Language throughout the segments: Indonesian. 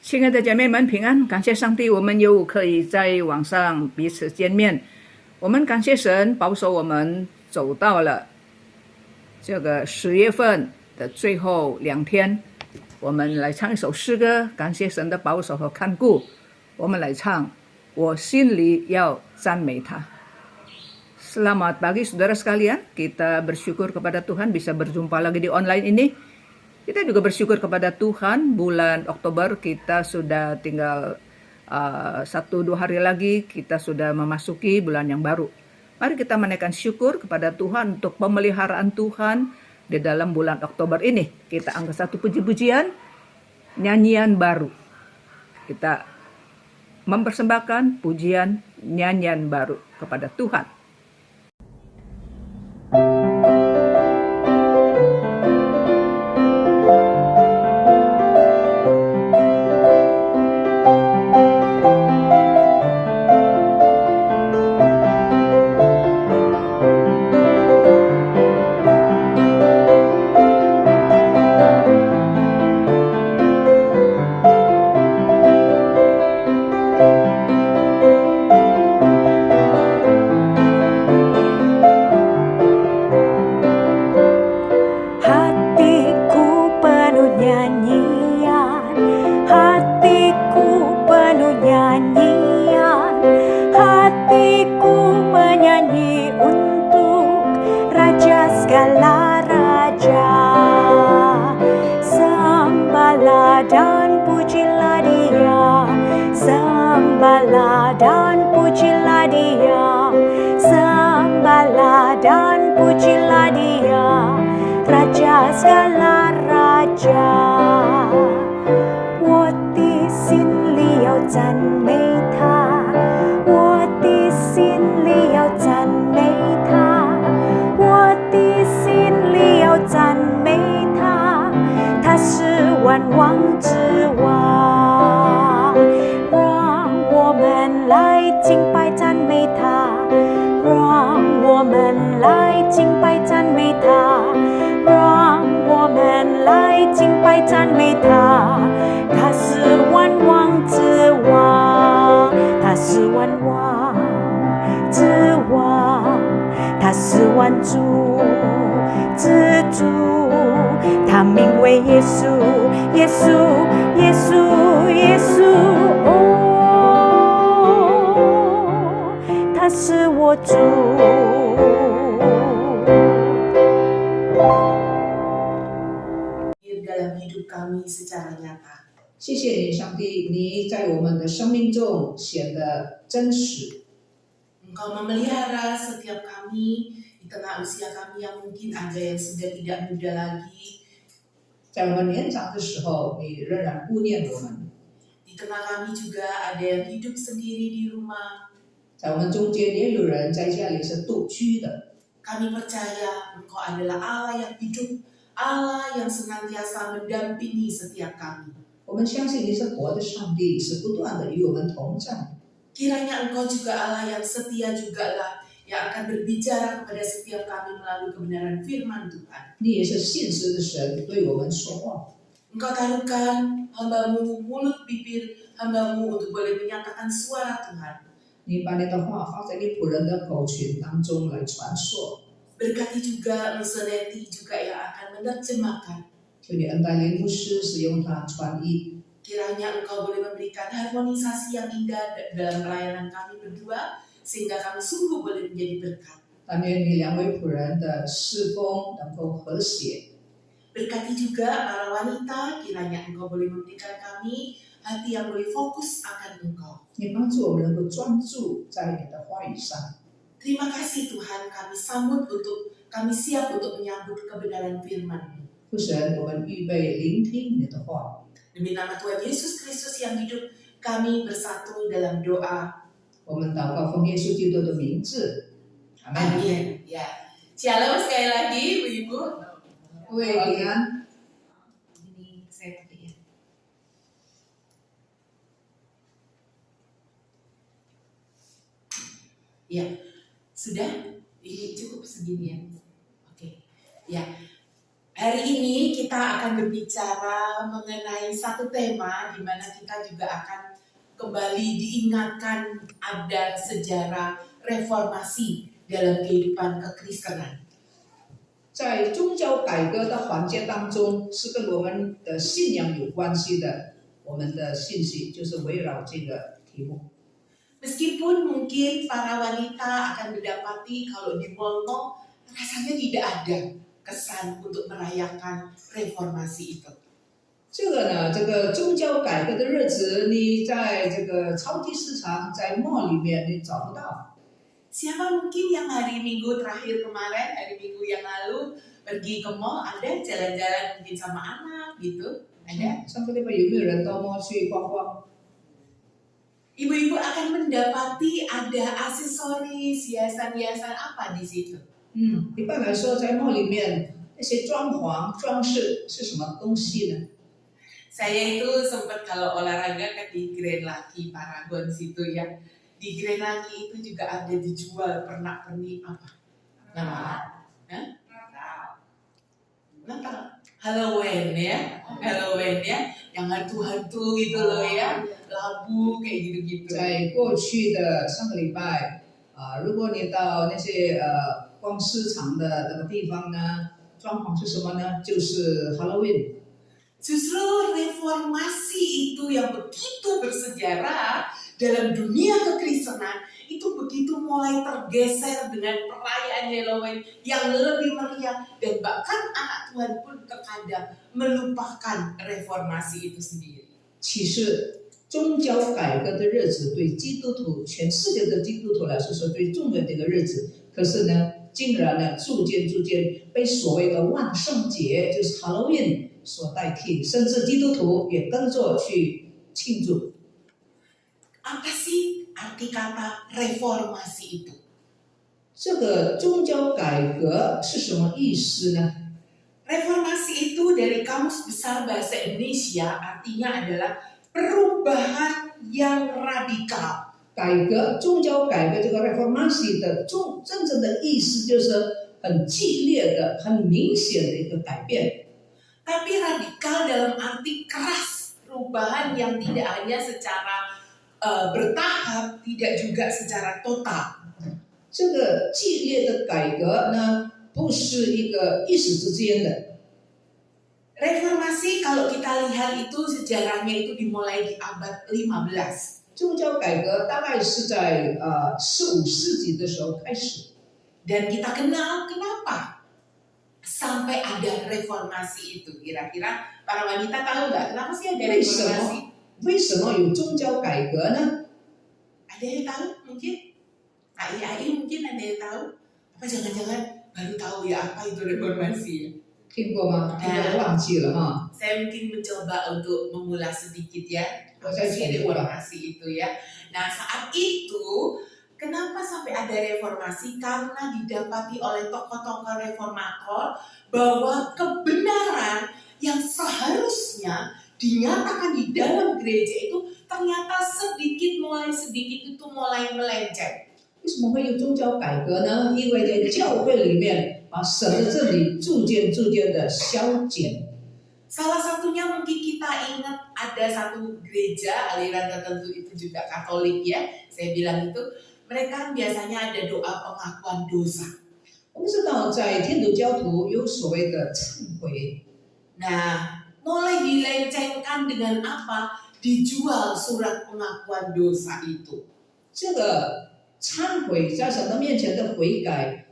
亲爱的姐妹们平安，感谢上帝，我们又可以在网上彼此见面。我们感谢神保守我们走到了这个10月份的最后2天。我们来唱一首诗歌，感谢神的保守和看顾。我们来唱，我心里要赞美他。Selamat pagi saudara sekalian, kita bersyukur kepada Tuhan bisa berjumpa lagi di online ini. Kita juga bersyukur kepada Tuhan, bulan Oktober kita sudah tinggal 1-2 hari lagi, kita sudah memasuki bulan yang baru. Mari kita menaikkan syukur kepada Tuhan untuk pemeliharaan Tuhan di dalam bulan Oktober ini. Kita angkat satu puji-pujian, nyanyian baru. Kita mempersembahkan pujian, nyanyian baru kepada Tuhan. Dalam hidup kami secara nyata. 谢谢你，上帝，你在我们的生命中显得真实。 Engkau memelihara setiap kami di tengah usia kami yang mungkin ada yang sudah tidak muda lagi. 在我们年长的时候，你仍然顾念我们。 Di tengah kami juga ada yang hidup sendiri di rumah. 在我们中间也有人在家里是独居的。 Kami percaya Engkau adalah Allah yang hidup, Allah yang senantiasa mendampingi setiap kami. 我们相信你是活的上帝，是不断的与我们同在。 Kiranya Engkau juga Allah yang setia jugalah, yang akan berbicara kepada setiap kami melalui kebenaran firman Tuhan. 你也是信实的神，对我们说话。 Engkau taruhkan hamba-Mu mulut bibir hamba-Mu untuk boleh menyatakan suara Tuhan. 你把你的话放在你仆人的口群当中来传说。 Berkati juga Nusaneti juga yang akan menerjemahkan. 求你恩待林牧师，使用他传译。 Kiranya Engkau boleh memberikan harmonisasi yang indah dalam pelayanan kami berdua, sehingga kami sungguh boleh menjadi berkat. 但愿你2位仆人的侍奉能够和谐。 Berkati juga para wanita, kiranya Engkau boleh memberikan kami hati yang boleh fokus akan Engkau. 你帮助我们能够专注在你的话语上。 Terima kasih Tuhan, kami siap untuk menyambut kebenaran firman-Mu. 父神，我们预备聆听你的话。 Demi nama Tuhan Yesus Kristus yang hidup, kami bersatu dalam doa. 我们祷告奉耶稣基督的名字，阿门。 Amin. Ya. Shalom sekali lagi, Ibu-ibu. 各位平安。 Ini saya pakai ya. Ya, sudah. Ini cukup segini ya. Oke. Ya. Hari ini kita akan berbicara mengenai satu tema di mana kita juga akan kembali diingatkan ada sejarah reformasi dalam kehidupan kekristenan. 在宗教改革的环节当中，是跟我们的信仰有关系的。我们的信息就是围绕这个题目。 Meskipun mungkin para wanita akan mendapati kalau di mall rasanya tidak ada kesan untuk merayakan reformasi itu. 这个呢，这个宗教改革的日子，你在这个超级市场、在 mall 里面你找不到。 Siapa mungkin yang hari Minggu terakhir kemarin, hari Minggu yang lalu pergi ke mall, ada jalan-jalan mungkin sama anak gitu, ada? 上个礼拜有没有人到 mall 去逛逛？ Ibu-ibu akan mendapati ada aksesoris, hiasan-hiasan apa di situ? 一般来说，在 mall 里面那些装潢、装饰是什么东西呢？ Saya itu sempat kalau olahraga kan di Grand Laki Paragon situ ya. Di Grand Laki itu juga ada dijual pernak-pernik apa? Natal. Halloween ya. Halloween ya. Yang hantu-hantu gitu loh ya. Labu kayak gitu-gitu. 在过去的上个礼拜，如果你到那些逛市场的那个地方呢，装潢是什么呢？就是 Halloween。 Justru reformasi itu yang begitu bersejarah dalam dunia kekristenan itu begitu mulai tergeser dengan perayaan Halloween yang lebih meriah dan bahkan anak Tuhan pun terkadang melupakan reformasi itu sendiri. 其实宗教改革的日子对基督徒，全世界的基督徒来说是最重要的一个日子。可是呢，竟然呢，逐渐被所谓的万圣节，就是 Halloween 所代替，甚至基督徒也跟着去庆祝。 Apa sih arti kata reformasi itu? 这个宗教改革是什么意思呢？ Reformasi itu dari Kamus Besar Bahasa Indonesia artinya adalah perubahan yang radikal. 改革，宗教改革这个 reformasi 的真正的意思就是很激烈的、很明显的一个改变。 Tapi radikal dalam arti keras, perubahan yang tidak hanya secara bertahap, tidak juga secara total. 这个激烈的改革呢，不是一个一时之间的。 Reformasi kalau kita lihat itu sejarahnya itu dimulai di abad 15. 宗教改革大概是在15世纪的时候开始。 Dan kita kenal kenapa sampai ada reformasi itu. Kira-kira para wanita tahu nggak kenapa sih ada reformasi? 为什么有宗教改革呢？ Ada yang tahu mungkin? AI mungkin ada yang tahu? Apa jangan-jangan baru tahu ya apa itu reformasi? 听过吗？听过忘记了哈。 Saya mungkin mencoba untuk mengulas sedikit ya. Apa Saya sih coba. reformasi itu ya? Nah saat itu kenapa sampai ada reformasi? Karena didapati oleh tokoh-tokoh reformator bahwa kebenaran yang seharusnya dinyatakan di dalam gereja itu ternyata sedikit itu mulai melenceng. 为什么会有宗教改革呢？因为在教会里面，把神的真理逐渐的消减。 Salah satunya mungkin kita ingat ada satu gereja aliran tertentu itu juga Katolik ya. Saya bilang itu mereka biasanya ada doa pengakuan dosa. 我们知道，在天主教徒有所谓的忏悔。 Nah, mulai dilencengkan dengan apa? Dijual surat pengakuan dosa itu. 这个忏悔在神的面前的悔改，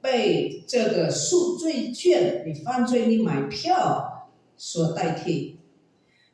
被这个赎罪券，你犯罪你买票所代替。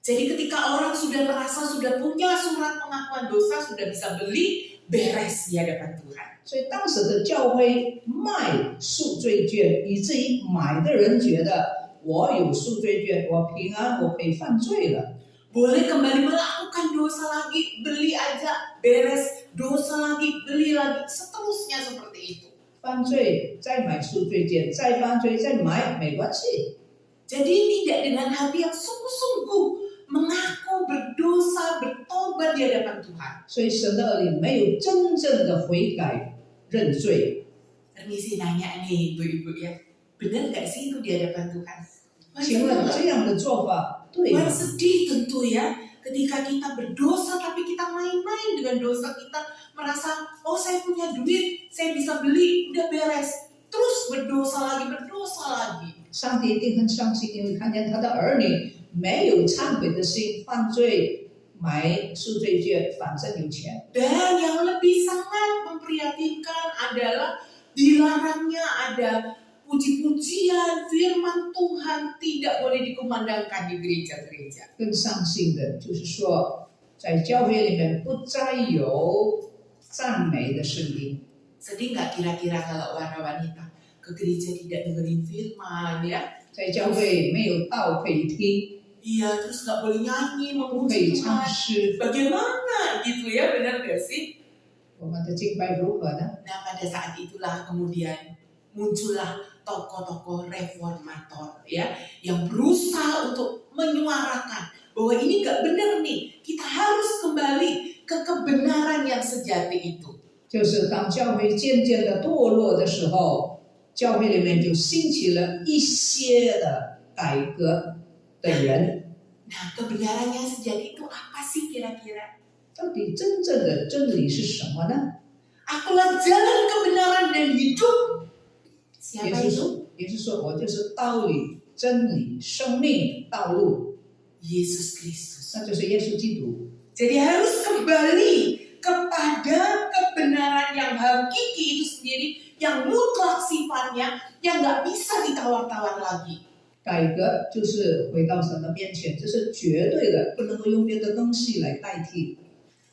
Jadi ketika orang sudah merasa sudah punya surat pengakuan dosa, sudah bisa beli, beres di hadapan Tuhan. 所以当时的教会卖赎罪券，以至于买的人觉得我有赎罪券，我平安，我可以犯罪了。 Boleh kembali melakukan dosa lagi, beli aja, beres, dosa lagi, beli lagi, seterusnya seperti itu. 犯罪再买赎罪券，再犯罪再买没关系。 Jadi tidak dengan hati yang sungguh-sungguh mengaku berdosa, bertobat di hadapan Tuhan. 所以神的儿女没有真正的悔改认罪。 Permisi nanya nih ibu-ibu ya, Benar nggak sih itu di hadapan Tuhan? 请问这样的做法对吗？ sedih tentu ya, ketika kita berdosa tapi kita main-main dengan dosa kita, merasa oh saya punya duit, saya bisa beli, udah beres, terus berdosa lagi. 上帝一定很伤心，因为看见他的儿女没有忏悔的心，犯罪买赎罪券，反正有钱。 Dan yang lebih sangat memprihatinkan adalah dilarangnya ada puji-pujian firman Tuhan tidak boleh dikumandangkan di gereja-gereja. 更伤心的就是说，在教会里面不再有赞美的圣经。 Sedih nggak kira-kira kalau wanita ke gereja tidak dengerin firman ya? 在教会没有道可以听， Iya, terus nggak boleh nyanyi 不可以 memuji 唱 Tuhan. 诗， Bagaimana gitu ya, benar gak sih? 我们的敬拜如何呢？ Nah pada saat itulah kemudian muncullah tokoh-tokoh reformator ya, yang berusaha untuk menyuarakan bahwa ini gak benar nih, kita harus kembali ke kebenaran yang sejati itu. 就是当教会渐渐的堕落的时候，教会里面就兴起了一些的改革的人。 Nah kebenaran yang sejati itu apa sih kira-kira? 到底真正的真理是什么呢？ Akulah jalan kebenaran dan hidup. 也 Siapa 是 itu? 说，也是说我就是道理、真理、生命、道路， Yesus Kristus. 那就是耶稣基督。 Jadi harus kembali kepada kebenaran yang hakiki itu sendiri, yang mutlak sifatnya, yang nggak bisa ditawar-tawar lagi. 改革就是回到神的面前，这是绝对的，不能够用别的东西来代替。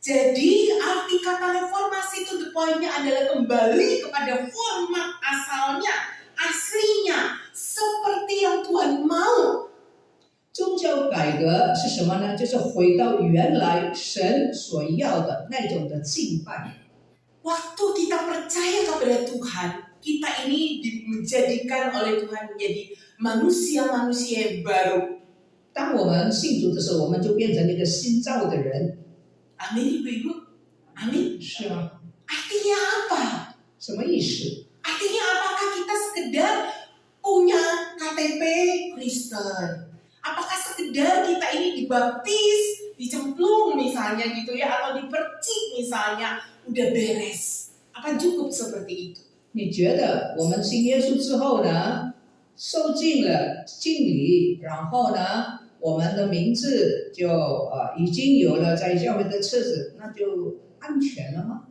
Jadi arti kata reformasi itu the point-nya adalah kembali kepada format asalnya, aslinya, seperti yang Tuhan mau. 宗教改革是什么呢？就是回到原来神所要的那种的敬拜。 Waktu kita percaya kepada Tuhan, kita ini dijadikan oleh Tuhan menjadi manusia-manusia yang baru. 当我们信主的时候，我们就变成一个新造的人， Amin ibu-ibu? Amin? 是吗？ Artinya apa? 什么意思？ Artinya apakah kita sekedar punya KTP Kristen? Apakah sekedar kita ini dibaptis, dicemplung misalnya gitu ya, atau dipercik misalnya, udah beres? Apa cukup seperti itu? 你觉得我们信耶稣之后呢，受尽了敬礼，然后呢，我们的名字就已经有了在教会的册子，那就安全了吗？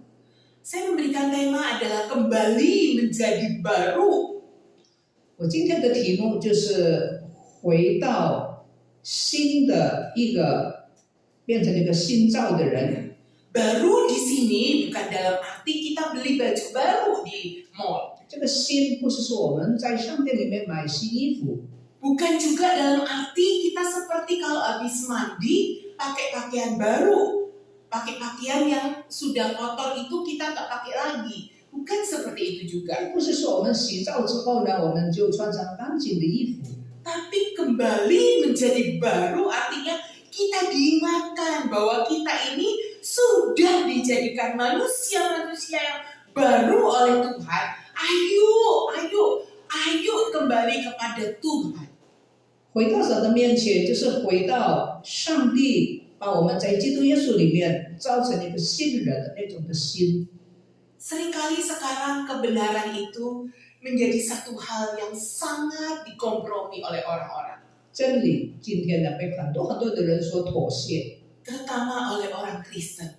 Saya memberikan tema adalah kembali menjadi baru. 我今天的题目就是回到新的一个，变成一个新造的人。 Baru di sini bukan dalam arti kita beli baju baru di mall. 这个新不是说我们在商店里面买新衣服， Bukan juga dalam arti kita seperti kalau habis mandi pakai pakaian baru, pakai pakaian yang sudah kotor itu kita nggak pakai lagi. Bukan seperti itu juga. 不是说我们洗澡之后呢，我们就穿上干净的衣服。 Tapi kembali menjadi baru artinya kita diingatkan bahwa kita ini sudah dijadikan manusia-manusia yang baru oleh Tuhan. Ayo kembali kepada Tuhan. 回到神的面前，就是回到上帝把我们在基督耶稣里面造成一个新人的那种的心。 Seringkali sekarang kebenaran itu menjadi satu hal yang sangat dikompromi oleh orang-orang. 真理今天呢被很多的人所妥协， Terutama oleh orang Kristen.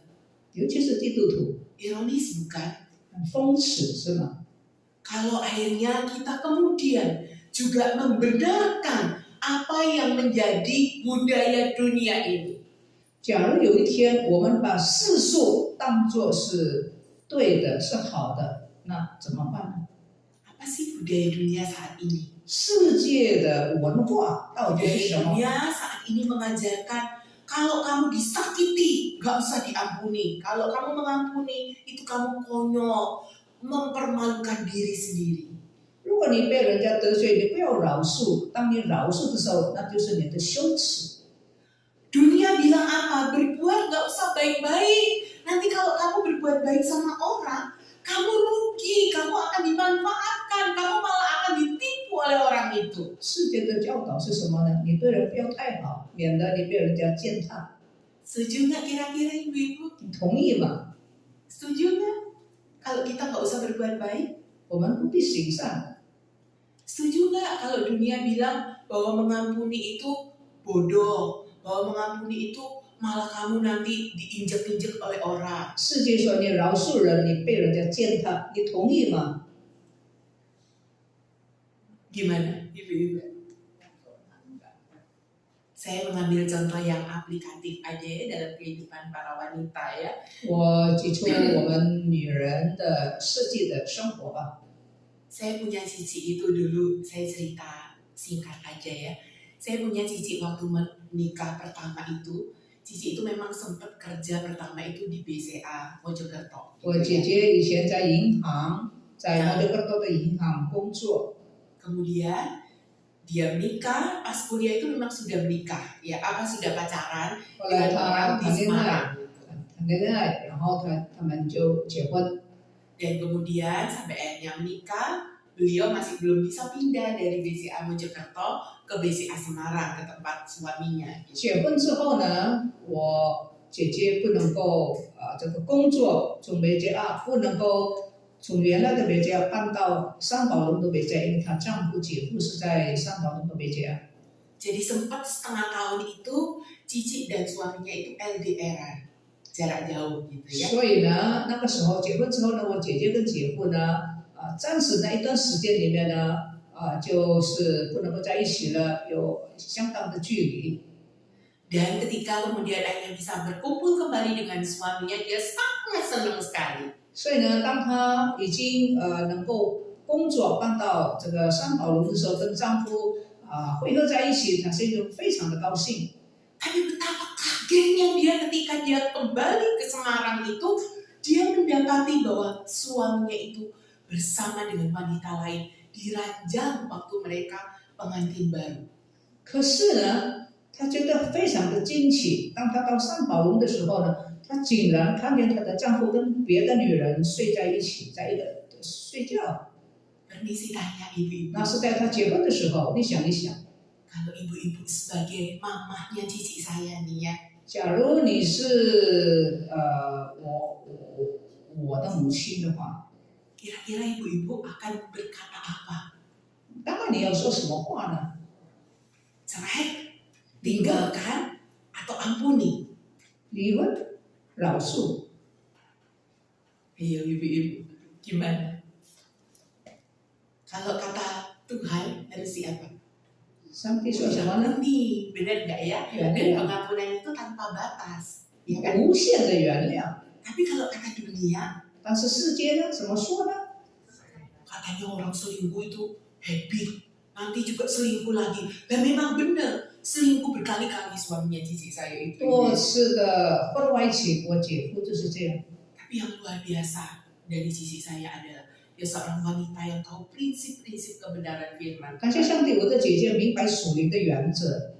尤其是基督徒， Ironis bukan? 很讽刺是吗？ Kalau akhirnya kita kemudian juga membenarkan apa yang menjadi budaya dunia ini. 假如有一天我们把世俗当作是对的、是好的，那怎么办呢？ Apa sih budaya dunia saat ini? 世界的文化到底是什么？ Dunia saat ini mengajarkan kalau kamu disakiti gak usah diampuni. Kalau kamu mengampuni itu kamu konyol, mempermalukan diri sendiri. 如果你被人家得罪，你不要饶恕。当你饶恕的时候，那就是你的羞耻。 Dunia bilang apa? Berbuat gak usah baik-baik. Nanti kalau kamu berbuat baik sama orang, kamu rugi, kamu akan dimanfaatkan, kamu malah akan ditipu oleh 界的教导是什么呢？你对人不要太好，免得你被人家践踏。 Setuju nggak kira-kira ibu-ibu? 你同意吗？ Setuju nggak? Kalau kita nggak usah berbuat baik? 我们不必行善。 Setuju nggak kalau dunia bilang bahwa mengampuni itu bodoh, bahwa mengampuni itu malah kamu nanti diinjek-injek oleh orang? 世界说你饶恕人，你被人家践踏，你同意吗？ Gimana, ibu-ibu? Saya mengambil contoh yang aplikatif aja ya dalam kehidupan para wanita ya. 我举出我们女人的实际的生活吧。 Saya punya cici itu dulu, saya cerita singkat aja ya. Saya punya cici waktu menikah pertama itu, cici itu memang sempat kerja pertama itu di BCA Mojokerto. 我姐姐以前在银行，在摩德格多的银行工作。 Kemudian dia menikah, pas kuliah itu memang sudah menikah, ya apa sudah pacaran 后来 dengan orang 她 di 谈恋爱， Semarang. 谈恋爱，然后他们就结婚。 Dan kemudian sampai akhirnya menikah, beliau masih belum bisa pindah dari BCA Mojokerto ke BCA Semarang, ke tempat suaminya. 结婚之后呢，我姐姐不能够这个工作从美加不能够从原来的美加搬到三宝龙的美加，因为她丈夫姐夫是在三宝龙的美加。 Jadi sempat setengah tahun itu Cici dan suaminya itu LDR, jarak jauh gitu ya. 所以呢，那个时候结婚之后呢，我姐姐跟姐夫呢，暂时在一段时间里面呢，就是不能够在一起了，有相当的距离。 Dan ketika kemudian akhirnya bisa berkumpul kembali dengan suaminya, dia sangat senang sekali. 所以呢，当她已经能够工作搬到这个三宝龙的时候，跟丈夫汇合在一起，她是一种非常的高兴。 Tapi betapa kagetnya dia ketika dia kembali ke Semarang itu, dia mendapati bahwa suaminya itu bersama dengan wanita lain di ranjang waktu mereka pengantin baru. 可是呢，她觉得非常的惊奇。当她到三宝龙的时候呢，她竟然看见她的丈夫跟别的女人睡在一起，在一个睡觉。 Permisi tanya ibu-ibu, 那是在她结婚的时候，你想一想， kalau ibu-ibu sebagai mamahnya cici saya nih ya, 假如你是我的母亲的话， kira-kira ibu-ibu akan berkata apa? 当然你要说什么话呢？ Cerai, tinggalkan, atau ampuni? 离婚、饶恕。 Ayo ibu-ibu, gimana? Kalau kata Tuhan harus siapa? 上帝说什么呢？ Ampuni, benar nggak ya? 原 Dan 谅， pengampunan itu tanpa batas, ya kan? 无限的原谅。 Tapi kalau kata dunia, 但是世界呢？怎么说呢？ katanya orang selingkuh itu habit, nanti juga selingkuh lagi. Dan memang benar, selingkuh berkali-kali suaminya cici saya itu. 多次的婚外情，我姐夫就是这样。 Tapi yang luar biasa dari cici saya adalah dia seorang wanita yang tahu prinsip-prinsip kebenaran firman. 感谢上帝，我的姐姐明白属灵的原则，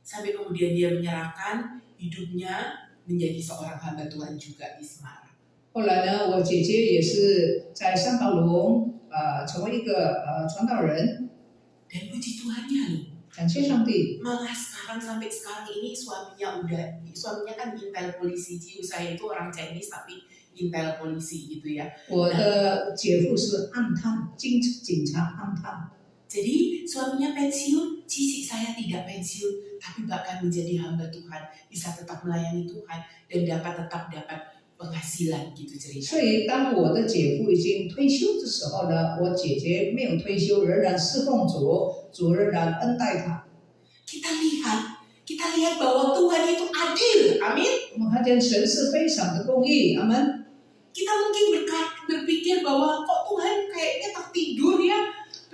Sampai kemudian dia menyerahkan hidupnya menjadi seorang hamba Tuhan juga di Semarang. 后来呢，我姐姐也是在三宝龙成为一个传道人。 Dan puji Tuhannya loh, 感谢上帝， malah sekarang sampai sekarang ini suaminya kan intel polisi, Ciu saya itu orang Chinese tapi intel polisi gitu ya. 我的姐夫是暗探，警察暗探。 Jadi suaminya pensiun, cici saya tidak pensiun, tapi bahkan menjadi hamba Tuhan, bisa tetap melayani Tuhan dan tetap dapat penghasilan gitu 所 cerita. 以当我的姐夫已经退休的时候呢，我姐姐没有退休，仍然侍奉主，主仍然恩待她。 Kita lihat bahwa Tuhan itu adil, amin. 我们看见神是非常的公义，阿门。 Kita mungkin berpikir bahwa kok Tuhan kayaknya tertidur ya.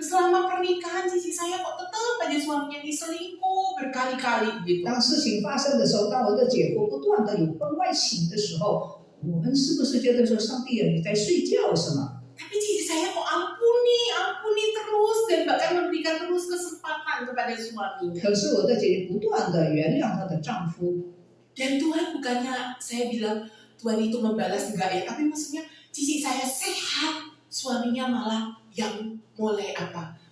Selama pernikahan cici saya kok tetap aja suaminya diselingkuh berkali-kali gitu. 当事情发生的时候，当我的姐夫不断的有婚外情的时候，我们是不是觉得说上帝啊，你在睡觉是吗？ Tapi cici saya kok ampuni terus dan bahkan memberikan terus kesempatan kepada suaminya. 可是我的姐姐不断的原谅她的丈夫， Dan Tuhan bukannya saya bilang Tuhan itu membalas enggak ya, tapi maksudnya cici saya sehat, suaminya malah yang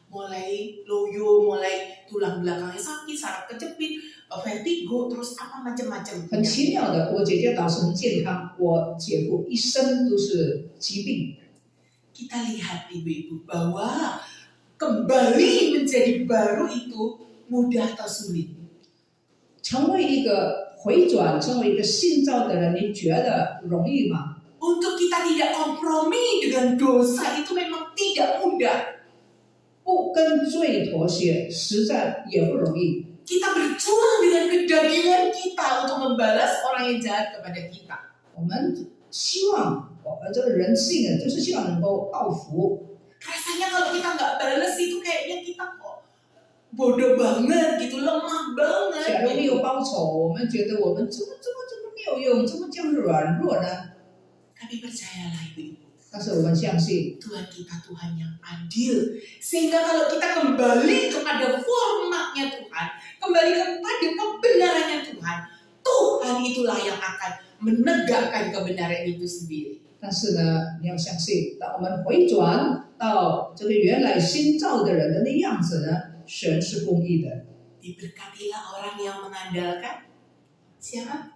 mulai loyo, mulai tulang belakangnya sakit, saraf kejepit, vertigo, terus apa macam-macam. 很奇妙的，我姐姐倒是很健康，我姐夫一生都是疾病。 Kita lihat ibu-ibu bahwa kembali menjadi baru itu mudah atau sulit? 成为一个回转，成为一个信造的人，你觉得容易吗？ Untuk kita tidak kompromi dengan dosa itu memang tidak mudah. 不跟罪妥协，实在也不容易。 Kita berjuang dengan kedagingan kita untuk membalas orang yang jahat kepada kita. 我们希望这个人性就是希望能够报复。 Rasanya kalau kita nggak balas itu kayaknya kita kok bodoh banget gitu, lemah 假如 banget 没 gitu. 有报仇，我们觉得我们怎么没有用，怎么这样软弱呢？ Tapi percayalah ibu-ibu, 但是我们相信 Tuhan kita Tuhan yang adil. Sehingga kalau kita kembali kepada formatnya Tuhan, kembali kepada kebenarannya Tuhan, Tuhan itulah yang akan menegakkan kebenaran itu sendiri. 但是呢，你要相信，当我们回转到这个原来新造的人的那样子呢，神是公义的。 Diberkatilah orang yang mengandalkan siapa?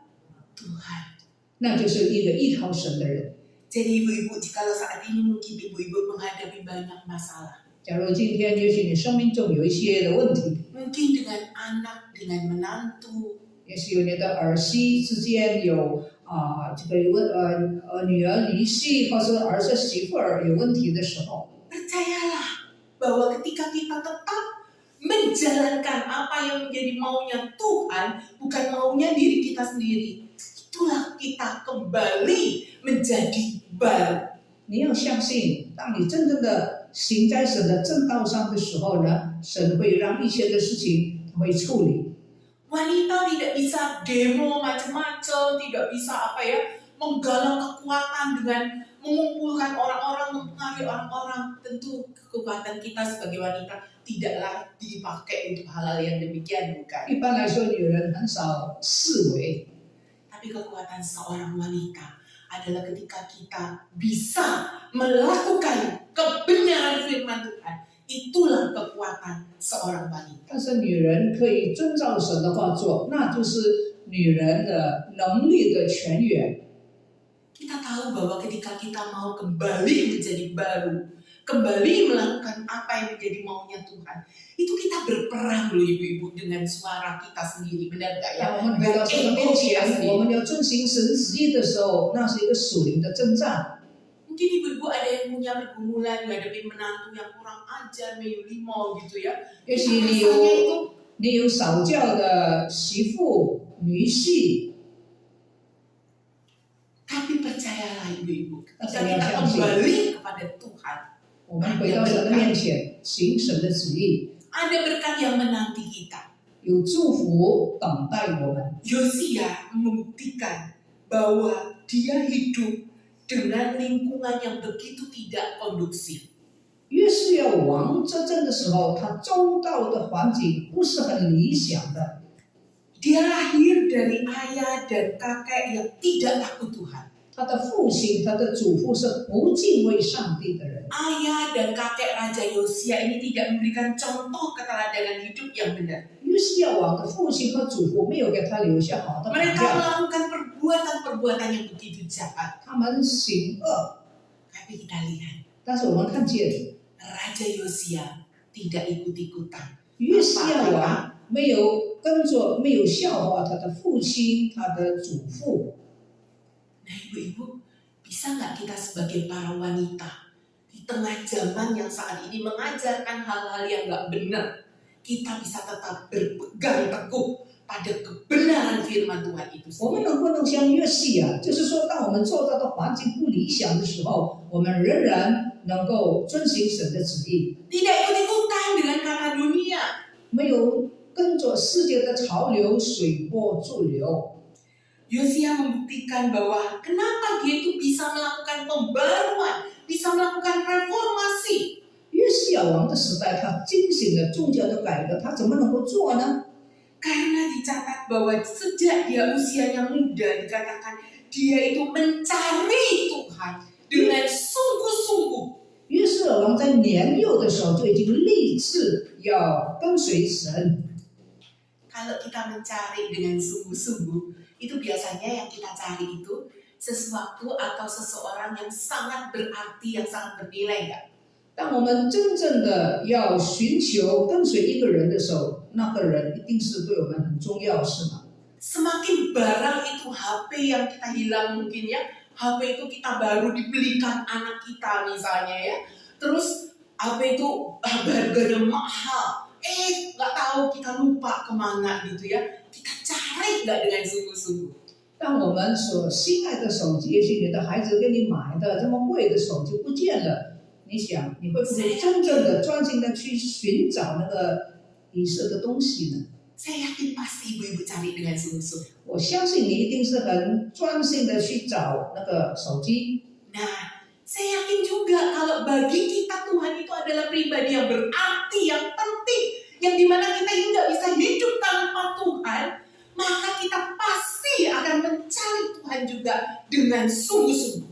Tuhan. 那就是一个依靠神的人。 Jadi ibu-ibu, jikalau saat ini mungkin ibu-ibu menghadapi banyak masalah. 假如今天也许你生命中有一些的问题， Mungkin dengan anak, dengan menantu, 也许有你的儿媳之间有这个女儿离系，或者儿子媳妇儿有问题的时候， percayalah bahwa ketika kita tetap menjalankan apa yang menjadi maunya Tuhan, bukan maunya diri kita sendiri, itulah kita kembali menjadi baru. 你要相信，当你真正的行在神的正道上的时候呢，神会让一些的事情会处理。 Wanita tidak bisa demo macam-macam, tidak bisa menggalang kekuatan dengan mengumpulkan orang-orang, mempengaruhi orang-orang. Tentu kekuatan kita sebagai wanita tidaklah dipakai untuk hal-hal yang demikian, bukan? 一般来说，女人很少示威， Tapi kekuatan seorang wanita adalah ketika kita bisa melakukan kebenaran firman Tuhan. Itulah kekuatan seorang wanita. 但是女人可以遵照神的话做，那就是女人的能力的泉源。 Kita tahu bahwa ketika kita mau kembali menjadi baru, kembali melakukan apa yang menjadi maunya Tuhan, itu kita berperang loh ibu-ibu dengan suara kita sendiri, benar gak ya? 当我们回到神的面前，我们要遵行神旨意的时候，那是一个属灵的征战。 Mungkin ibu-ibu ada yang punya pergumulan menghadapi menantu yang kurang ajar, limau gitu ya. 也许你有少教的媳妇、女婿， Tapi percayalah ibu-ibu, ketika Saya kita yakin. kembali kepada Tuhan, 我们回到神的面前，行神的旨意， ada berkat yang menanti kita. 有祝福等待我们。 Yosia membuktikan bahwa dia hidup dengan lingkungan yang begitu tidak kondusif. 约书亚王执政的时候，他周遭的环境不是很理想的。 Dia lahir dari ayah dan kakek yang tidak takut Tuhan. 他的父亲、他的祖父是不敬畏上帝的人。 Ayah dan kakek Raja Yosia ini tidak memberikan contoh keteladanan hidup yang benar. 约书亚王的父亲和祖父没有给他留下好的榜 Mereka 样， melakukan perbuatan-perbuatan yang begitu jahat. 他们行恶。 Tapi kita lihat, 但是我们看见 Raja Yosia tidak ikut-ikutan. 约书亚王没有跟着，没有效法他的父亲、他的祖父。 Nah ibu-ibu, bisa nggak kita sebagai para wanita di tengah zaman yang saat ini mengajarkan hal-hal yang nggak benar, kita bisa tetap berpegang teguh pada kebenaran firman Tuhan itu 我们 sendiri. 能不能像约西亚，就是说，当我们做到的环境不理想的时候，我们仍然能够遵行神的旨意， Tidak ikut-ikutan dengan kata dunia. 没有跟着世界的潮流随波逐流。 Yosia membuktikan bahwa kenapa dia itu bisa melakukan pembaruan, bisa melakukan reformasi. 约西亚王的时代，他进行了宗教的改革，他怎么能够做呢？ Karena dicatat bahwa sejak dia usianya muda, dikatakan dia itu mencari Tuhan dengan sungguh-sungguh. 约瑟王在年幼的时候就已经立志要跟随神。 Kalau kita mencari dengan sungguh-sungguh, itu biasanya yang kita cari itu sesuatu atau seseorang yang sangat berarti, yang sangat bernilai enggak? 当我们真正的要寻求跟随一个人的时候，那个人一定是对我们很重要，是吗？ Semakin barang itu HP yang kita hilang mungkin ya, HP itu kita baru dibelikan anak kita misalnya ya, terus HP itu harganya mahal, nggak tahu kita lupa kemana gitu ya, kita cari nggak dengan sungguh-sungguh. 当我们所心爱的手机，也许你的孩子给你买的这么贵的手机不见了，你想你会不会真正的专心的去寻找那个遗失的东西呢？ Saya yakin pasti ibu-ibu cari dengan sungguh-sungguh. 我相信你一定是很专心的去找那个手机。 Nah, saya yakin juga kalau bagi kita Tuhan itu adalah pribadi yang berarti, yang penting, yang dimana kita ini nggak bisa hidup tanpa Tuhan, maka kita pasti akan mencari Tuhan juga dengan sungguh-sungguh.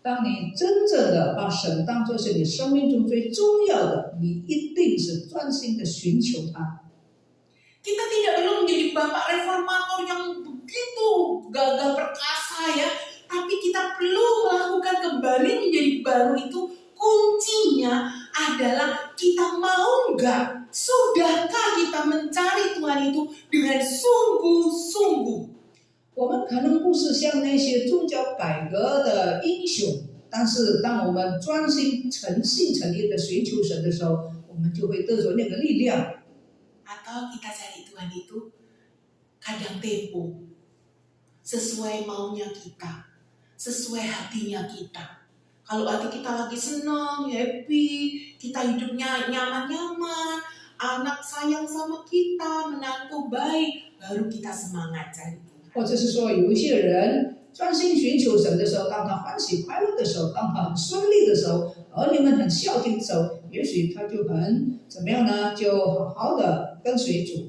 当你真正的把神当作是你生命中最重要的，你一定是专心的寻求他。 Kita tidak perlu menjadi bapak reformator yang begitu gagah perkasa ya, tapi kita perlu melakukan kembali menjadi baru itu kuncinya adalah kita mau nggak, sudahkah kita mencari Tuhan itu dengan sungguh-sungguh. 我们可能不是像那些宗教改革的英雄，但是当我们专心、诚心诚意的寻求神的时候，我们就会得着那个力量。 Atau kita cari Tuhan itu kadang tempo, sesuai maunya kita, sesuai hatinya kita. Kalau hati kita lagi senang, happy, kita hidupnya nyaman-nyaman, anak sayang sama kita, menantu baik, baru kita semangat cari Tuhan. 或者是说，有一些人专心寻求神的时候，当他欢喜快乐的时候，当他很顺利的时候，儿女们很孝敬的时候，也许他就很怎么样呢？就好好的跟随主。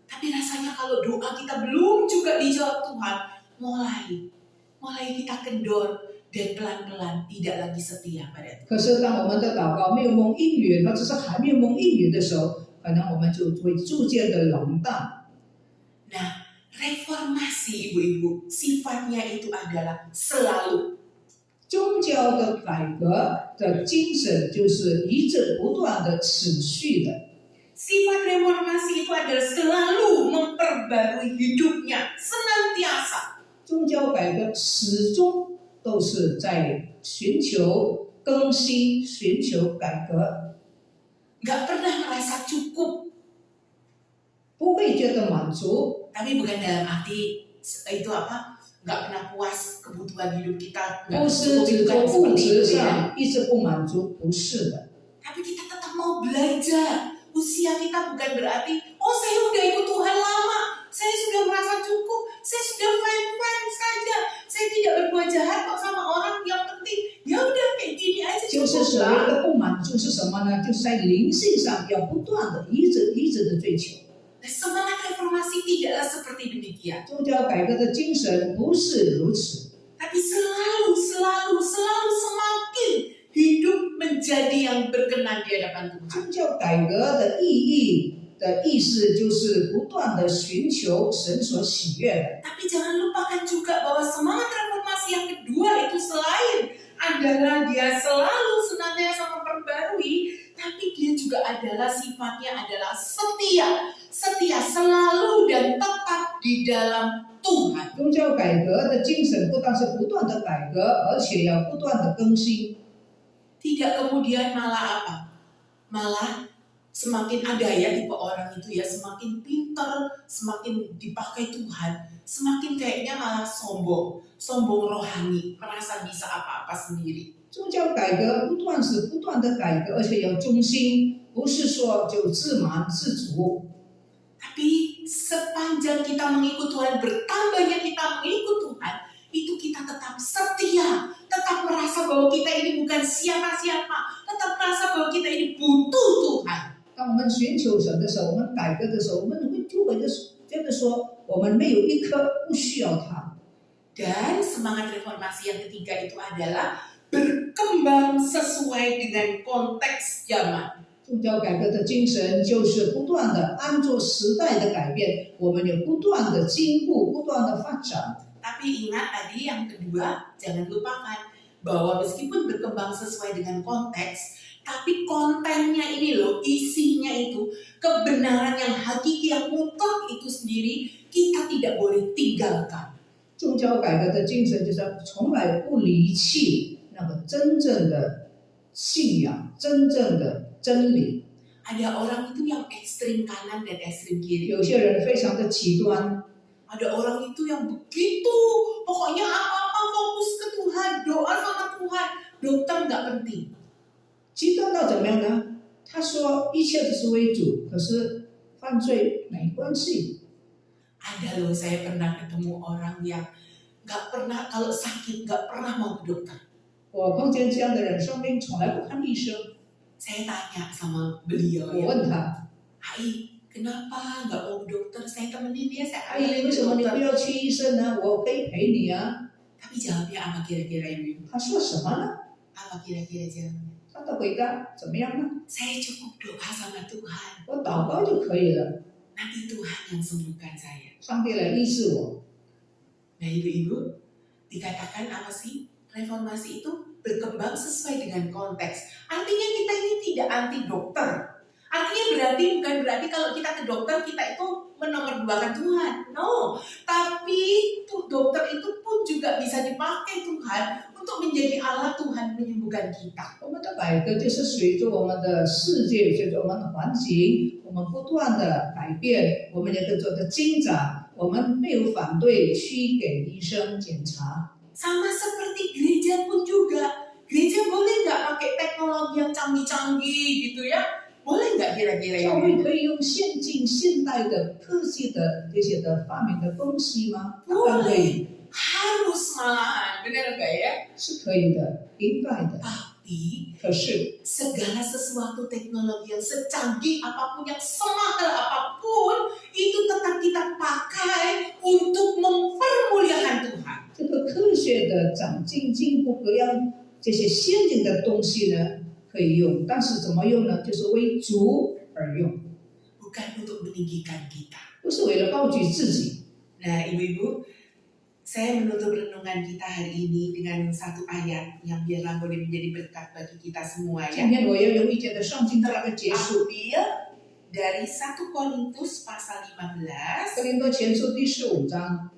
Tapi rasanya kalau doa kita belum juga dijawab Tuhan, mulai kita kendor dan pelan-pelan tidak lagi setia pada Tuhan. 可是当我们的祷告没有蒙应允，或者是还没有蒙应允的时候，可能我们就会逐渐的冷淡。 Nah, reformasi ibu-ibu sifatnya itu adalah selalu. 宗教的改革的精神就是一直不断的持续的。 Sifat reformasi itu adalah selalu memperbarui hidupnya, senantiasa. 宗教改革始终都是在寻求更新、寻求改革， Gak pernah merasa cukup, 不会觉得满足， tapi bukan dalam arti itu apa? Gak pernah puas kebutuhan hidup kita, 不是只做物质上一直不满足，不是的。 Tapi kita tetap mau belajar. Usia kita bukan berarti, saya udah ikut Tuhan lama, saya sudah merasa cukup, saya sudah fine-fine saja, saya tidak berbuat jahat kok sama orang, yang penting ya udah kayak gini aja 就是所 cukup 谓 lah. 的不满足是什么呢？就是在灵性上要不断的、一直的追求。 Semangat reformasi tidaklah seperti demikian. 宗教改革的精神不是如此， Tapi selalu semakin hidup menjadi yang berkenan di hadapan Tuhan. 宗教改革的意义的意思就是不断的寻求神所喜悦的。 Tapi jangan lupakan juga bahwa semangat reformasi yang kedua itu selain adalah dia selalu senantiasa memperbarui, tapi dia juga adalah sifatnya adalah setia selalu dan tetap di dalam Tuhan. 宗教改革的精神不但是不断的改革，而且要不断的更新。 Tidak kemudian malah apa? Malah semakin ada ya tipe orang itu ya, semakin pintar, semakin dipakai Tuhan, semakin kayaknya malah sombong rohani, merasa bisa apa-apa sendiri. 宗教改革不断的改革，而且要忠心，不是说就自满自足。 Tapi sepanjang kita mengikut Tuhan, bertambahnya kita mengikut Tuhan, itu kita tetap setia, tetap merasa bahwa kita ini bukan siapa-siapa, tetap merasa bahwa kita ini butuh Tuhan. 当我们寻求神的时候，我们改革的时候，我们就会觉得说，我们没有一颗不需要他。 Dan semangat reformasi yang ketiga itu adalah berkembang sesuai dengan konteks zaman. 宗教改革的精神就是不断的按照时代的改变，我们有不断的进步，不断的发展。 Tapi ingat tadi yang kedua, jangan lupakan bahwa meskipun berkembang sesuai dengan konteks, tapi kontennya ini loh, isinya itu, kebenaran yang hakiki, yang mutlak itu sendiri, kita tidak boleh tinggalkan. 宗教改革的精神就是从来不离弃那个真正的信仰，真正的真理。 Ada orang itu yang ekstrim kanan dan ekstrim kiri. 有些人非常的极端， Ada orang itu yang begitu, pokoknya apa-apa fokus ke Tuhan, doa sama Tuhan, dokter nggak penting. 极端到怎么样呢？他说一切都是为主，可是犯罪没关系。 Ada loh, saya pernah ketemu orang yang nggak pernah, kalau sakit nggak pernah mau ke dokter. 我碰见这样的人，生病从来不看医生。 Saya tanya sama beliau 我 ya, 问他， Ai, kenapa nggak mau ke dokter? Saya temenin dia, saya 阿姨， anterin 为 ke 什么你不 dokter. 要去医生呢？我可以陪你啊。 Tapi jawabnya apa kira-kira Ibu? 他说什么呢？ Apa kira-kira jawabnya? 他的回答怎么样呢？ Saya cukup doa sama Tuhan, 我祷告就可以了， nanti Tuhan yang sembuhkan saya. 上帝来医治我。 Nah ibu-ibu, dikatakan apa sih? Reformasi itu berkembang sesuai dengan konteks. Artinya kita ini tidak anti dokter. Artinya bukan berarti kalau kita ke dokter kita itu menomorduakan Tuhan. No, tapi dokter itu pun juga bisa dipakai Tuhan untuk menjadi alat Tuhan menyembuhkan kita. 我们的改革就是随着我们的世界，随着我们的环境，我们不断的改变，我们也跟着的增长。我们没有反对去给医生检查。 Sama seperti gereja pun juga. Gereja boleh nggak pakai teknologi yang canggih-canggih gitu ya? Boleh nggak kira-kira 教 ya? 会可以用现今现代的科技的这些的发明的东西吗？当然可以， Harus malahan, bener nggak ya? 是可以的，应该的。 Tapi 可是 segala sesuatu teknologi yang secanggih apapun, yang semahal apapun, itu tetap kita pakai untuk mempermuliakan Tuhan. 这个科学的长进进步，各样这些先进的东西呢，可以用，但是怎么用呢？就是为主而用， Bukan untuk meninggikan kita. 不是为了高举自己。 Nah ibu-ibu, saya menutup renungan kita hari ini dengan satu ayat yang biarlah boleh menjadi berkat bagi kita semua 今 ya. 天我要用一节的圣经来结束， Ambil dari 1 Korintus pasal 15 哥林多前书第15章，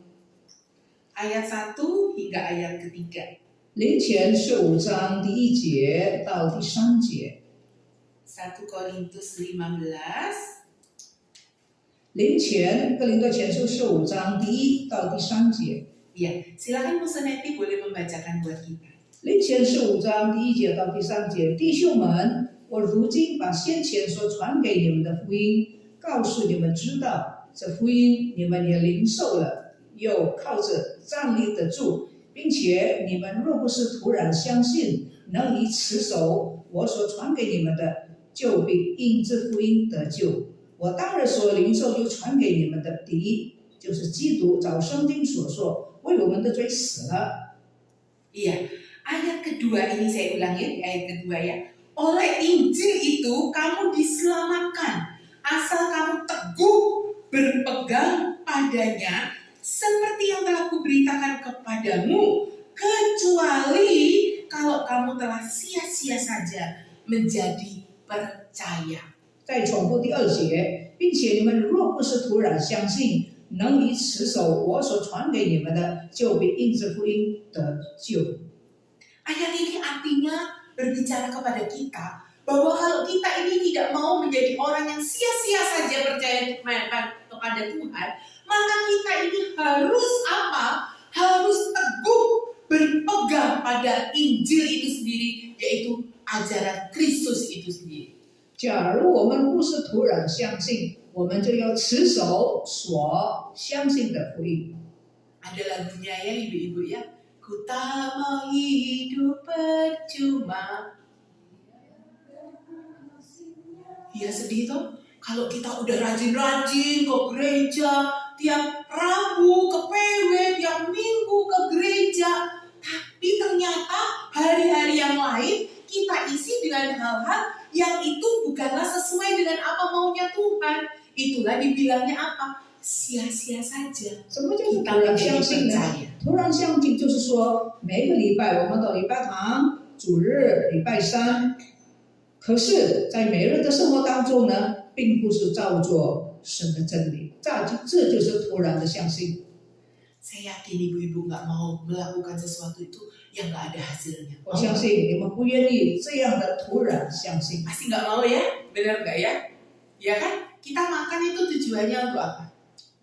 ayat 1 hingga ayat ketiga. 林前15章第1节到第3节， 1 Korintus 15林前哥林多前书15章第1到第3节， Ya, silakan Bu Seneti boleh membacakan buat kita. 林前15章第1节到第3节，弟兄们，我如今把先前所传给你们的福音告诉你们知道，这福音你们也领受了，又靠着站立得住，并且你们若不是突然相信，能以持守我所传给你们的，就必因这福音得救。我当日所领受又传给你们的，第一就是基督照圣经所说，为我们的罪死了。 Iya, ayat kedua ini saya ulangin, ayat kedua ya. Oleh Injil itu kamu diselamatkan, asal kamu teguh berpegang padanya, seperti yang telah kuberitakan kepadamu, kecuali kalau kamu telah sia-sia saja menjadi percaya. 再重复第2节，并且你们若不是突然相信，能以持守我所传给你们的，就必因这福音得救。 Ayat ini artinya berbicara kepada kita bahwa kalau kita ini tidak mau menjadi orang yang sia-sia saja percaya kepada Tuhan, maka kita ini harus apa? Harus teguh berpegang pada Injil itu sendiri, yaitu ajaran Kristus itu sendiri. 假如我们不是突然相信，我们就要持守所相信的福音。 Ada lagunya ya ibu-ibu ya. Ku tak mau hidup percuma. Ya sedih toh. Kalau kita udah rajin-rajin ke gereja, tiap Rabu ke PW, tiap Minggu ke gereja, tapi ternyata hari-hari dibilangnya apa? Sia-sia saja. 什么叫做 Kita 突然 menjadi 相信呢？ percaya. 突然相信就是说，每个礼拜我们到礼拜堂、主日、礼拜三，可是，在每日的生活当中呢，并不是照做神的真理，这就是突然的相信。 Saya yakin ibu-ibu nggak mau melakukan sesuatu itu yang nggak ada hasilnya. 我相信你们不愿意这样的突然相信。 Pasti nggak mau ya, benar nggak ya? Ya kan? Kita makan itu tujuannya untuk apa?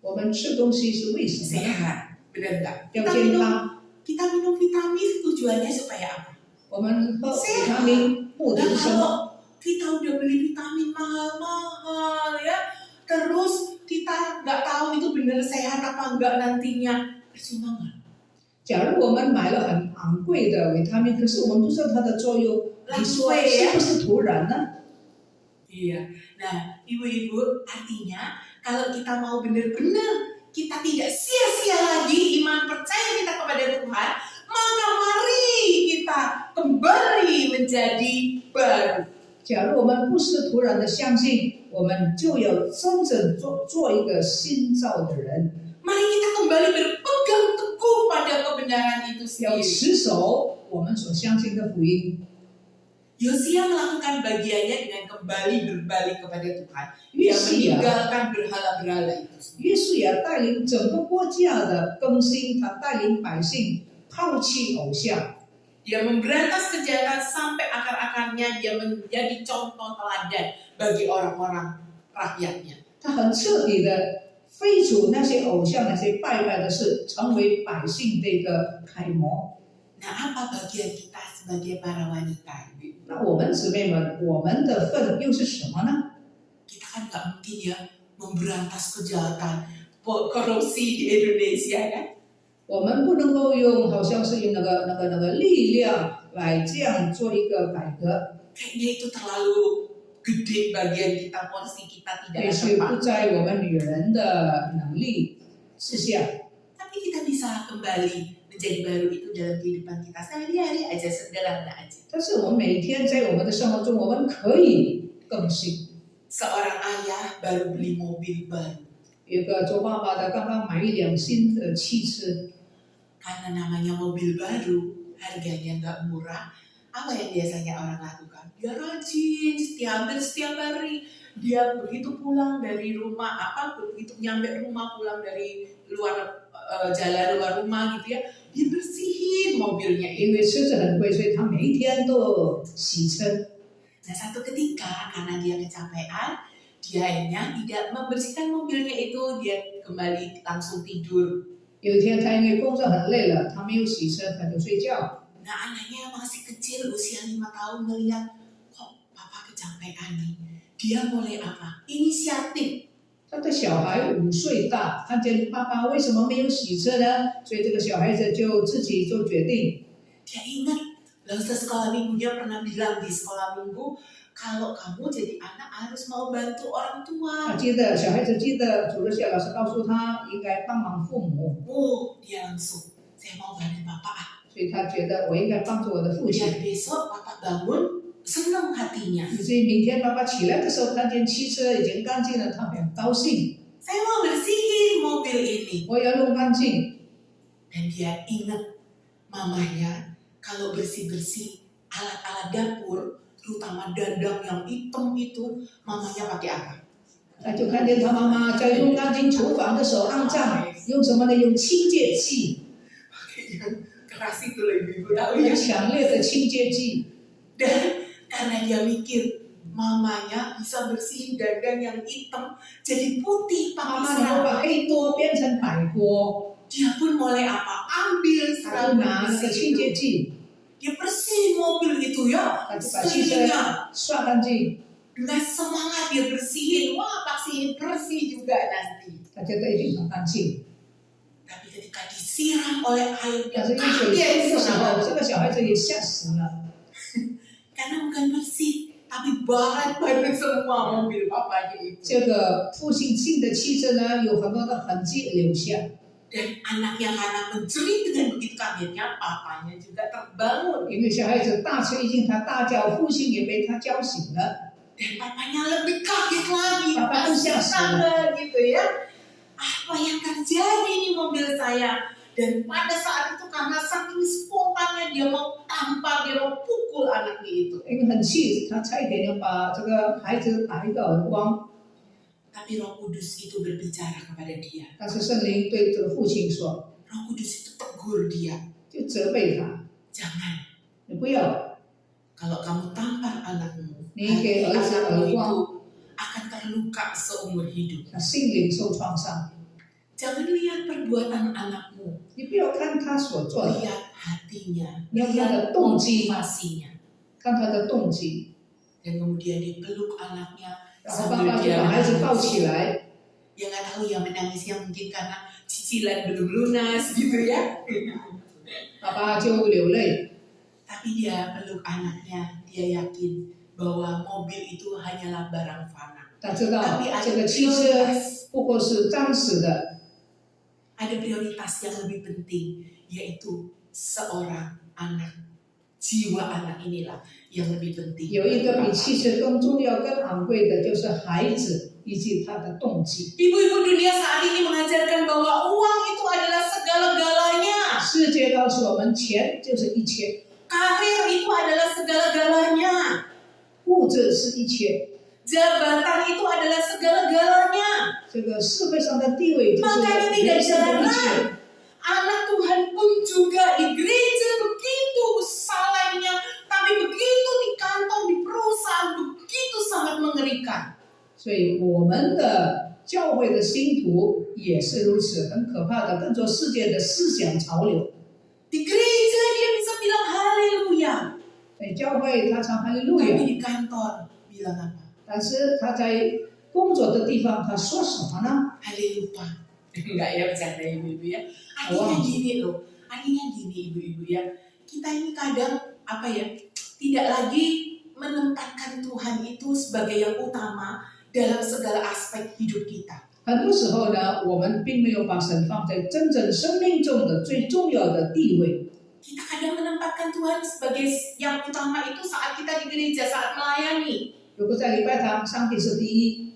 我们吃东西是为什么？ Sehat, benar nggak? 要健康。 Kita minum vitamin tujuannya supaya apa? 我们喝维他命目的 Nah 是什么？ kalau kita udah beli vitamin mahal-mahal ya, terus kita nggak tahu itu benar sehat apa enggak nantinya, percuma nggak? 假如我们买了很昂贵的维他命，可是我们不知道它的作用，你说是不是突然呢？ Iya. Nah, ibu-ibu, artinya kalau kita mau benar-benar kita tidak sia-sia lagi iman percaya kita kepada Tuhan, maka mari kita kembali menjadi baru. 假如我们不是突然的相信，我们就要真正做一个新造的人， Mari kita kembali berpegang teguh pada kebenaran itu 要 sendiri. 持守我们所相信的福音。 Yosia melakukan bagiannya dengan kembali berbalik kepada Tuhan. 约 Dia 书亚， meninggalkan berhala-berhala itu. 约书亚带领整个国家的更新，他带领百姓抛弃偶像， Dia memberantas kejahatan sampai akar-akarnya. Dia menjadi contoh teladan bagi orang-orang rakyatnya. 他很彻底的废除那些偶像、那些拜拜的事，成为百姓的一个楷模。 Nah, apa bagian kita sebagai para wanita? Ibu? 那我们姊妹们，我们的份又是什么呢？ Kita kan nggak mungkin ya memberantas kejahatan, korupsi di Indonesia kan? 我们不能够用好像是用那个力量来这样做一个改革， Kayaknya itu terlalu gede bagian kita, porsi kita 也 tidak 许 tepat. 不在我们女人的能力之下。 Tapi kita bisa kembali menjadi baru itu dalam kehidupan kita sehari-hari aja, sederhana aja. 但是我们每天在我们的生活中，我们可以更新。 Seorang ayah baru beli mobil baru, 有个做爸爸的刚刚买一辆新的汽车， karena namanya mobil baru, harganya nggak murah. Apa yang biasanya orang lakukan? Dia rajin setiap hari. Dia begitu pulang dari rumah, begitu nyampe rumah, pulang dari luar jalan luar rumah gitu ya, dia bersihin mobilnya 因 itu. 为车子很贵，所以他每一天都洗车。 Nah, satu ketika karena dia kecapean, dia akhirnya tidak membersihkan mobilnya itu, dia kembali langsung tidur. 有一天他因为工作很累了，他没有洗车，他就睡觉。 Nah, anaknya yang masih kecil, usia 5 tahun melihat, kok papa kecapean nih. Dia mulai apa? Inisiatif. 他的小孩5岁大，看见爸爸为什么没有洗车呢？所以这个小孩子就自己做决定。 Dia ingat, lalu sekolah minggu dia pernah bilang di sekolah minggu, kalau kamu jadi anak harus mau bantu orang 他 tua. 记得小孩子记得主日学老师告诉他应该帮忙父母， Oh, dia langsung, saya mau bantu bapak ah. 所以他觉得我应该帮助我的父亲。 Biar besok papa bangun, senang hatinya. 以至于明天爸爸起来的时候看见汽车已经干净了，他很高兴。 Saya mau bersihin mobil ini. 我要弄干净。 Dan dia ingat mamanya kalau bersih-bersih alat-alat dapur, terutama dadang yang hitam itu, mamanya pakai apa? 他就看见他妈妈在弄干净厨房的时候肮脏，用什么呢？用清洁剂， Pakai yang keras itu loh ibu-ibu tahu 很 ya. 强烈的清洁剂。 Dan karena dia mikir mamanya bisa bersihin dadang yang hitam jadi putih 妈 pakai 妈能够 sabun. 把黑锅变成白锅， Dia pun mulai apa? Ambil 他就 sabun 拿那个 bersih 清洁 itu. 剂， Dia bersihin mobil itu ya. 他就把汽车 Sekelilingnya. 刷干净。 Dengan semangat dia bersihin. Wah, pasti bersih juga nanti. 他觉得一定很干净。 Tapi ketika disiram oleh air, 但 dia 是一水 kaget 冲的时候， semangat. 这个小孩子也吓死了， Karena bukan bersih, tapi baret-baret semua mobil papanya itu. 这个父亲进的汽车呢，有很多的痕迹留下。 Dan anaknya karena menjerit dengan begitu kagetnya, papanya juga terbangun. 因为小孩子大吃一惊，他大叫，父亲也被他叫醒了。Dan papanya lebih kaget lagi, Papa tuh siapa? astaga gitu ya. Apa yang terjadi nih mobil saya? Dan pada saat itu karena saking spontannya dia mau tampar, dia mau pukul anaknya itu. 因为很气，他差一点就把这个孩子打一个耳光。 Tapi Roh Kudus itu berbicara kepada dia. 但是圣灵对这个父亲说， Roh Kudus itu tegur dia. 就责备他， Jangan, 你不要， kalau kamu tampar anakmu, 你给儿子 anakmu 耳 itu 光， akan terluka seumur hidup. 他心灵受创伤。 Jangan lihat perbuatan anakmu, 你不要看他所做的， lihat hatinya, 你要看他 lihat 的动机， motivasinya. 看他的动机。 Dan kemudian dipeluk anaknya 然后爸 sambil 爸就 dia 把孩子抱 menangis. 起来， Ya nggak tahu ya menangisnya mungkin karena cicilan belum lunas gitu ya. 爸爸就流泪。 Tapi dia peluk anaknya, dia yakin bahwa mobil itu hanyalah barang fana. 他知道 Tapi ada 这个汽车 prioritas, 不过是暂时的， ada prioritas yang lebih penting, yaitu seorang anak. Jiwa anak inilah yang lebih penting. 有一个比汽车更重要、更昂贵的，就是孩子以及他的动机。 Ibu-ibu dunia saat ini mengajarkan bahwa uang itu adalah segala-galanya. 世界告诉我们，钱就是一切， Karir itu adalah segala-galanya. 物质是一切， Jabatan itu adalah segala-galanya. 这个社会上的地位就是 Makanya tidak 人生的一 jarang 切。 anak Tuhan pun juga di gereja begitu salehnya, tapi begitu di kantor, di perusahaan begitu sangat mengerikan. 所以我们的教会的信徒也是如此，很可怕的，跟着世界的思想潮流。 Di gereja dia bisa bilang haleluya, 在教会他唱哈利路 tapi 亚， di kantor bilang apa? 但是他在工作的地方他说什么呢？ Haleluya. Enggak ya bercanda ibu-ibu ya. Artinya gini loh, artinya gini ibu-ibu ya. Kita ini kadang apa ya, tidak lagi menempatkan Tuhan itu sebagai yang utama dalam segala aspek hidup kita. 很多时候呢，我们并没有把神放在真正生命中的最重要的地位。 Kita kadang menempatkan Tuhan sebagai yang utama itu saat kita di gereja, saat melayani. 如果在礼拜堂，上帝是第一，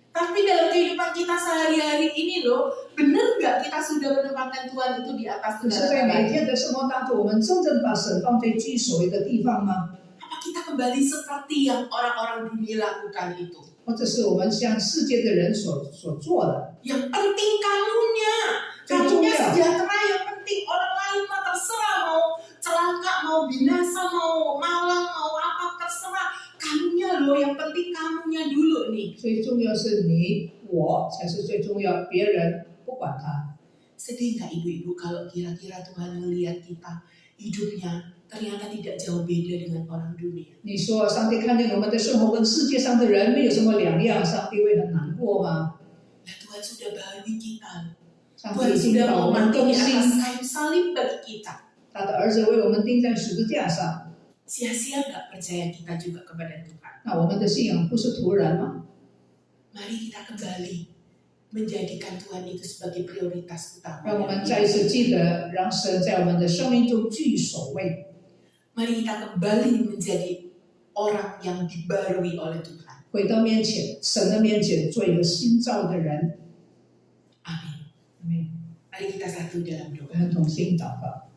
Tapi dalam kehidupan kita sehari-hari ini loh, benar nggak kita sudah menempatkan Tuhan itu di atas 可是，在 segala 每 galanya? 天的生活当中，我们真正把神放在居首位的地方吗？ Apa kita kembali seperti yang orang-orang dunia lakukan itu? 或者是我们像世界的人所做的？ Yang penting kamunya sejahtera, yang penting orang lain mah terserah mau celaka, mau binasa, mau malang, mau apa terserah. Kamunya loh, yang penting kamunya dulu nih. 最重要是你我才是最重要，别人不管他。 Sedih nggak ibu-ibu kalau kira-kira Tuhan melihat kita hidupnya ternyata tidak jauh beda dengan orang dunia. 你说上帝看见我们的生活跟世界上的人没有什么两样，上帝会很难过吗？ Nah Tuhan sudah bahagia kita. 上帝 Tuhan 已经 sudah 把 mau 我们 mati 更 di atas 新， kayu salib bagi kita. 他的儿子为我们钉在十字架上。 Sia-sia nggak percaya kita juga kepada Tuhan. 那我们的信仰不是徒然吗？ Mari kita kembali menjadikan Tuhan itu sebagai prioritas utama. 让我们再一次记得，让神在我们的生命中居首位。 Mari kita kembali menjadi orang yang dibarui oleh Tuhan. 回到面前，神的面前，做一个新造的人。 Amin. 阿们。 Mari kita satu dalam 我 doa. 们同心祷告。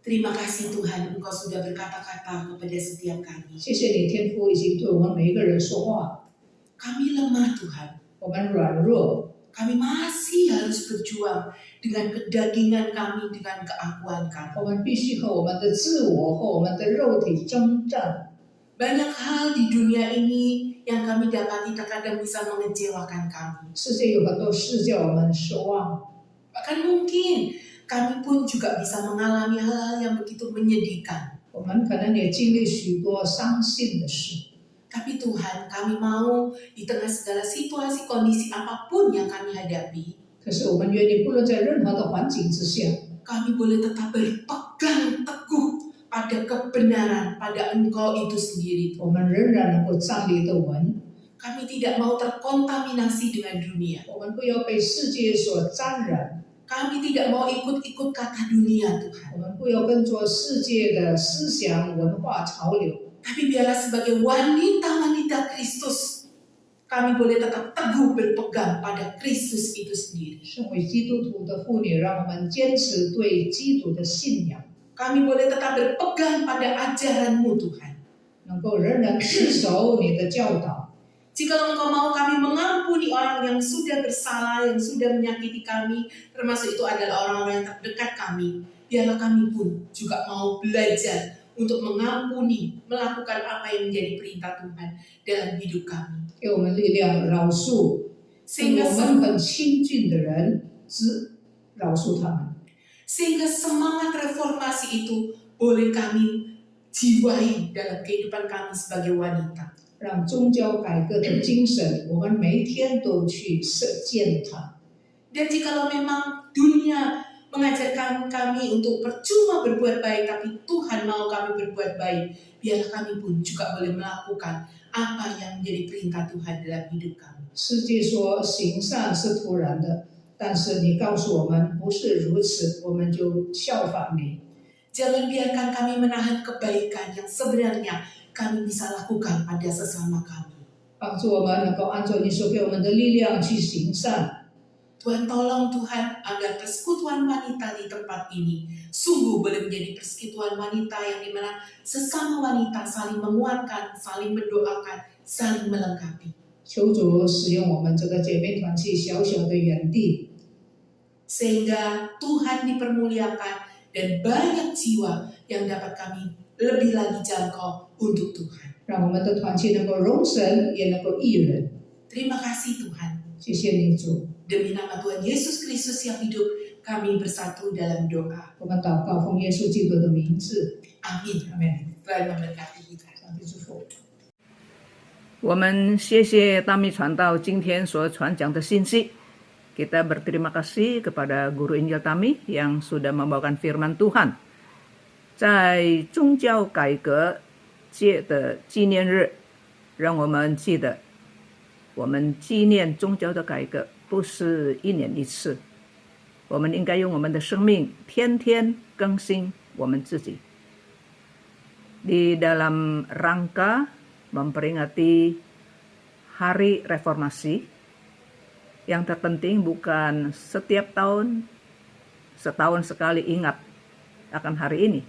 Terima kasih Tuhan, Engkau sudah berkata-kata kepada setiap kami. 谢谢你，天父已经对我们每一个人说话。 Kami lemah Tuhan. 我们软弱， Kami masih harus berjuang dengan kedagingan kami, dengan keakuan kami. 我们必须和我们的自我和我们的肉体征战。 Banyak hal di dunia ini yang kami dapati terkadang bisa mengecewakan kami. 世界有很多事叫我们失望， Bahkan mungkin kami pun juga bisa mengalami hal-hal yang begitu menyedihkan. 我们可能也经历许多伤心的事。 Tapi Tuhan, kami mau di tengah segala situasi kondisi apapun yang kami hadapi, 可是我们愿意，不论在任何的环境之下， kami boleh tetap berpegang teguh pada kebenaran, pada Engkau itu sendiri. 我们仍然能够站立得稳。 Kami tidak mau terkontaminasi dengan dunia. 我们不要被世界所沾染， Kami tidak mau ikut-ikut kata dunia, Tuhan. 我们不要跟着世界的思想文化潮流。Tapi biarlah sebagai wanita-wanita Kristus, kami boleh tetap teguh berpegang pada Kristus itu sendiri. 身为基督徒的妇女，让我们坚持对基督的信仰， Kami boleh tetap berpegang pada ajaran-Mu Tuhan. 能够仍然持守你的教导。 Jika Engkau mau kami mengampuni orang yang sudah bersalah, yang sudah menyakiti kami, termasuk itu adalah orang-orang yang terdekat kami, biarlah kami pun juga mau belajar untuk mengampuni, melakukan apa yang menjadi perintah Tuhan dalam hidup kami. 给我们力量饶恕，对 Sehingga 我们很亲近的人，只饶恕他们。 Sehingga semangat reformasi itu boleh kami jiwai dalam kehidupan kami sebagai wanita. 让宗教改革的精神，我们每一天都去实践它。 Dan jikalau memang dunia mengajarkan kami untuk percuma berbuat baik, tapi Tuhan mau kami berbuat baik, biarlah kami pun juga boleh melakukan apa yang menjadi perintah Tuhan dalam hidup kami. 世界说行善是突然的，但是你告诉我们不是如此，我们就效法你。 Jangan biarkan kami menahan kebaikan yang sebenarnya kami bisa lakukan pada sesama kami. 帮助我们能够按照你所给我们的力量去行善。 Tuhan tolong Tuhan agar persekutuan wanita di tempat ini sungguh boleh menjadi persekutuan wanita yang dimana sesama wanita saling menguatkan, saling mendoakan, saling melengkapi. 求主使用我们这个姐妹团契小小的园地， Sehingga Tuhan dipermuliakan dan banyak jiwa yang dapat kami lebih lagi jangkau untuk Tuhan. 让我们的团契能够容神，也能够益人。 Terima kasih Tuhan. 谢谢你主， Demi nama Tuhan Yesus Kristus yang hidup, kami bersatu dalam doa. 我们祷告奉耶稣基督的名字， Amin. 阿门。 Tuhan memberkati kita. 上帝祝福。我们谢谢大米传道今天所传讲的信息。Kita berterima kasih kepada Guru Injil Tami yang sudah membawakan firman Tuhan. 在宗教改革界的纪念日，让我们记得，我们纪念宗教的改革不是一年一次，我们应该用我们的生命天天更新我们自己。Di dalam rangka memperingati Hari Reformasi, yang terpenting bukan setiap tahun, setahun sekali ingat akan hari ini.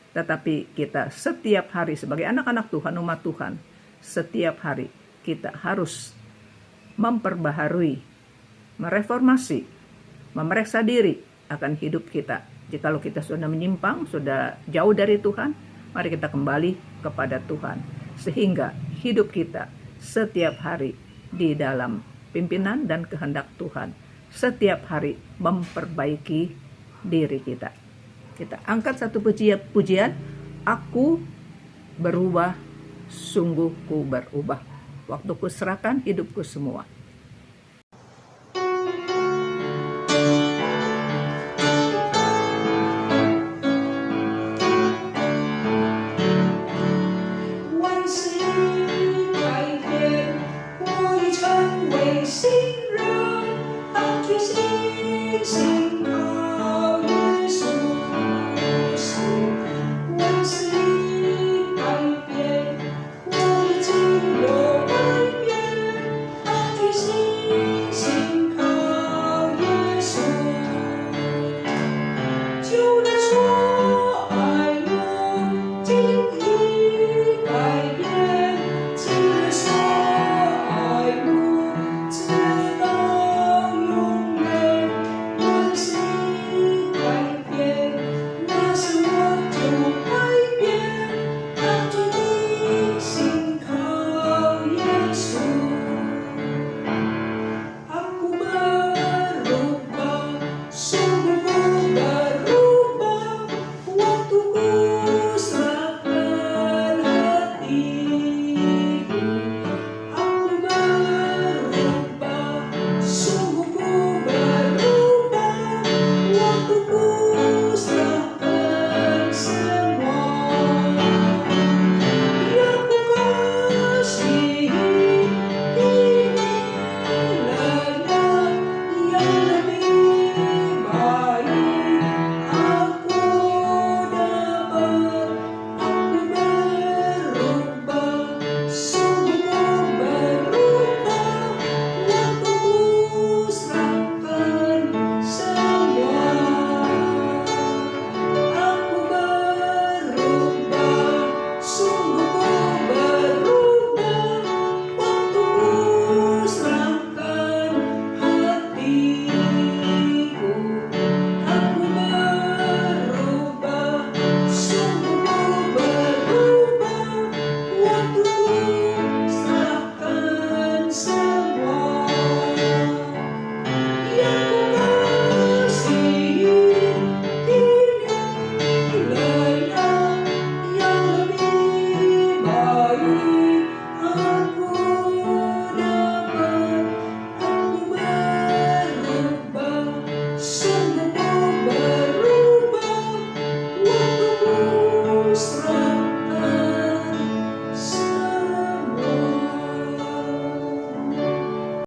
Tetapi kita setiap hari sebagai anak-anak Tuhan, umat Tuhan, setiap hari kita harus memperbaharui, mereformasi, memeriksa diri akan hidup kita. Jikalau kita sudah menyimpang, sudah jauh dari Tuhan, mari kita kembali kepada Tuhan. Sehingga hidup kita setiap hari di dalam pimpinan dan kehendak Tuhan. Setiap hari memperbaiki diri kita. Kita angkat satu pujian. Aku berubah, sungguh ku berubah. Waktuku serahkan hidupku semua.